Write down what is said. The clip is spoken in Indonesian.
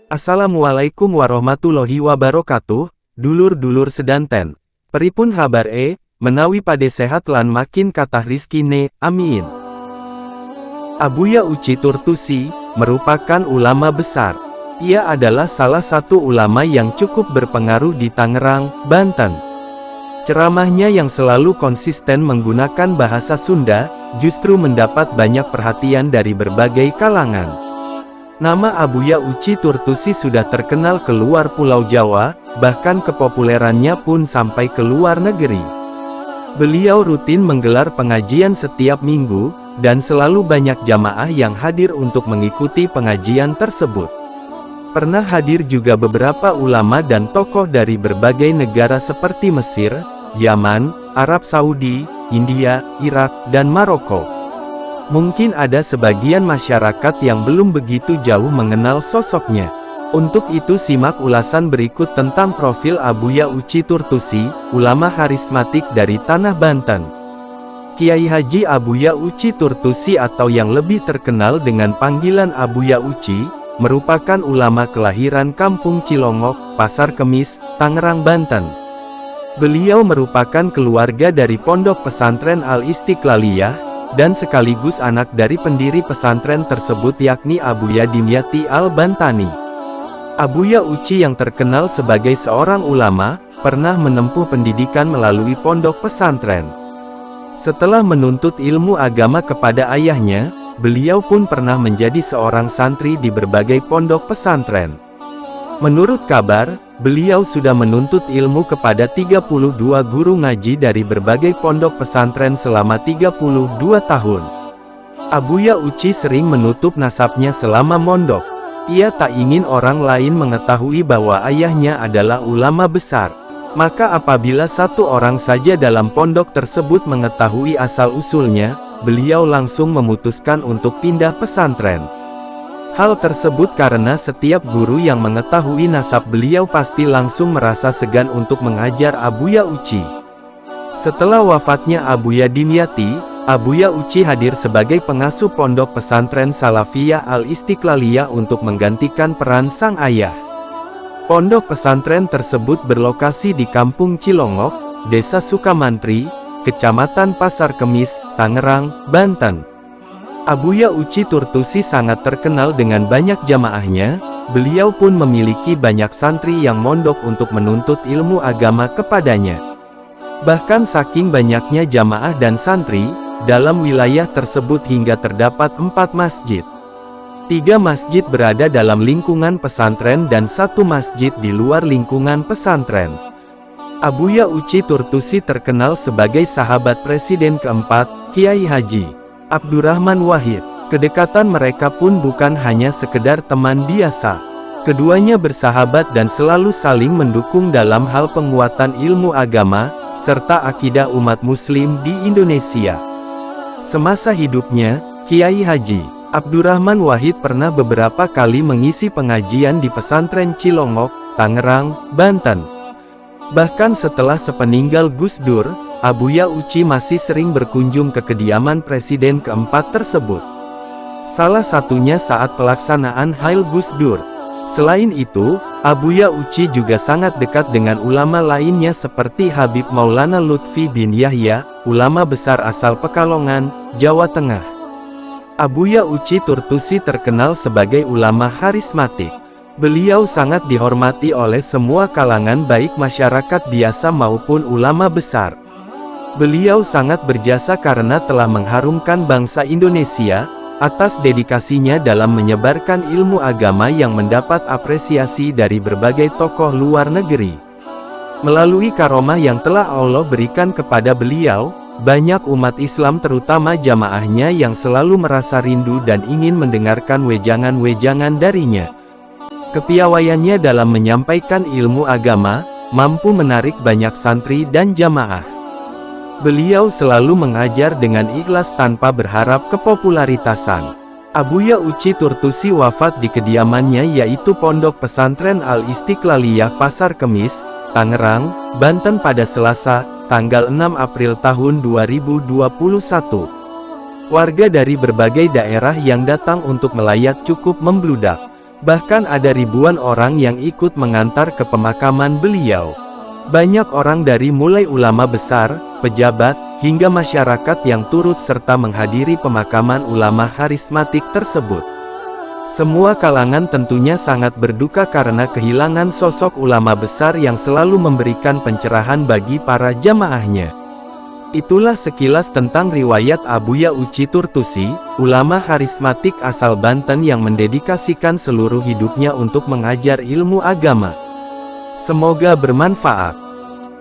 Assalamualaikum warahmatullahi wabarakatuh, dulur-dulur sedanten. Peripun kabar menawi pade sehat lan makin katah rizkine, amin. Abuya Uci Turtusi, merupakan ulama besar. Ia adalah salah satu ulama yang cukup berpengaruh di Tangerang, Banten. Ceramahnya yang selalu konsisten menggunakan bahasa Sunda, justru mendapat banyak perhatian dari berbagai kalangan. Nama Abuya Uci Turtusi sudah terkenal keluar Pulau Jawa, bahkan kepopulerannya pun sampai ke luar negeri. Beliau rutin menggelar pengajian setiap minggu, dan selalu banyak jamaah yang hadir untuk mengikuti pengajian tersebut. Pernah hadir juga beberapa ulama dan tokoh dari berbagai negara seperti Mesir, Yaman, Arab Saudi, India, Irak, dan Maroko. Mungkin ada sebagian masyarakat yang belum begitu jauh mengenal sosoknya. Untuk itu simak ulasan berikut tentang profil Abuya Uci Turtusi, ulama karismatik dari Tanah Banten. Kiai Haji Abuya Uci Turtusi atau yang lebih terkenal dengan panggilan Abuya Uci, merupakan ulama kelahiran Kampung Cilongok, Pasar Kemis, Tangerang, Banten. Beliau merupakan keluarga dari Pondok Pesantren Al-Istiqlaliyah, dan sekaligus anak dari pendiri pesantren tersebut yakni Abuya Dimyati Al-Bantani. Abuya Uci yang terkenal sebagai seorang ulama, pernah menempuh pendidikan melalui pondok pesantren. Setelah menuntut ilmu agama kepada ayahnya, beliau pun pernah menjadi seorang santri di berbagai pondok pesantren. Menurut kabar, beliau sudah menuntut ilmu kepada 32 guru ngaji dari berbagai pondok pesantren selama 32 tahun. Abuya Uci sering menutup nasabnya selama mondok. Ia tak ingin orang lain mengetahui bahwa ayahnya adalah ulama besar. Maka apabila satu orang saja dalam pondok tersebut mengetahui asal-usulnya, beliau langsung memutuskan untuk pindah pesantren. Hal tersebut karena setiap guru yang mengetahui nasab beliau pasti langsung merasa segan untuk mengajar Abuya Uci. Setelah wafatnya Abuya Dimyati, Abuya Uci hadir sebagai pengasuh pondok pesantren Salafiyah Al-Istiqlaliyah untuk menggantikan peran sang ayah. Pondok pesantren tersebut berlokasi di Kampung Cilongok, Desa Sukamantri, Kecamatan Pasar Kemis, Tangerang, Banten. Abuya Uci Turtusi sangat terkenal dengan banyak jamaahnya. Beliau pun memiliki banyak santri yang mondok untuk menuntut ilmu agama kepadanya. Bahkan saking banyaknya jamaah dan santri, dalam wilayah tersebut hingga terdapat 4 masjid. 3 masjid berada dalam lingkungan pesantren dan 1 masjid di luar lingkungan pesantren. Abuya Uci Turtusi terkenal sebagai sahabat Presiden keempat, Kiai Haji Abdurrahman Wahid. Kedekatan mereka pun bukan hanya sekedar teman biasa. Keduanya bersahabat dan selalu saling mendukung dalam hal penguatan ilmu agama, serta akidah umat muslim di Indonesia. Semasa hidupnya, Kiai Haji Abdurrahman Wahid pernah beberapa kali mengisi pengajian di pesantren Cilongok, Tangerang, Banten. Bahkan setelah sepeninggal Gus Dur, Abuya Uci masih sering berkunjung ke kediaman Presiden keempat tersebut. Salah satunya saat pelaksanaan Hail Gus Dur. Selain itu, Abuya Uci juga sangat dekat dengan ulama lainnya seperti Habib Maulana Lutfi bin Yahya, ulama besar asal Pekalongan, Jawa Tengah. Abuya Uci Turtusi terkenal sebagai ulama karismatik. Beliau sangat dihormati oleh semua kalangan baik masyarakat biasa maupun ulama besar. Beliau sangat berjasa karena telah mengharumkan bangsa Indonesia, atas dedikasinya dalam menyebarkan ilmu agama yang mendapat apresiasi dari berbagai tokoh luar negeri. Melalui karomah yang telah Allah berikan kepada beliau, banyak umat Islam terutama jamaahnya yang selalu merasa rindu dan ingin mendengarkan wejangan-wejangan darinya. Kepiawaiannya dalam menyampaikan ilmu agama, mampu menarik banyak santri dan jamaah. Beliau selalu mengajar dengan ikhlas tanpa berharap kepopularitasan. Abuya Uci Turtusi wafat di kediamannya yaitu Pondok Pesantren Al-Istiqlaliyah Pasar Kemis, Tangerang, Banten pada Selasa, tanggal 6 April tahun 2021. Warga dari berbagai daerah yang datang untuk melayat cukup membludak. Bahkan ada ribuan orang yang ikut mengantar ke pemakaman beliau. Banyak orang dari mulai ulama besar, pejabat, hingga masyarakat yang turut serta menghadiri pemakaman ulama karismatik tersebut. Semua kalangan tentunya sangat berduka karena kehilangan sosok ulama besar yang selalu memberikan pencerahan bagi para jamaahnya. Itulah sekilas tentang riwayat Abuya Uci Turtusi, ulama karismatik asal Banten yang mendedikasikan seluruh hidupnya untuk mengajar ilmu agama. Semoga bermanfaat.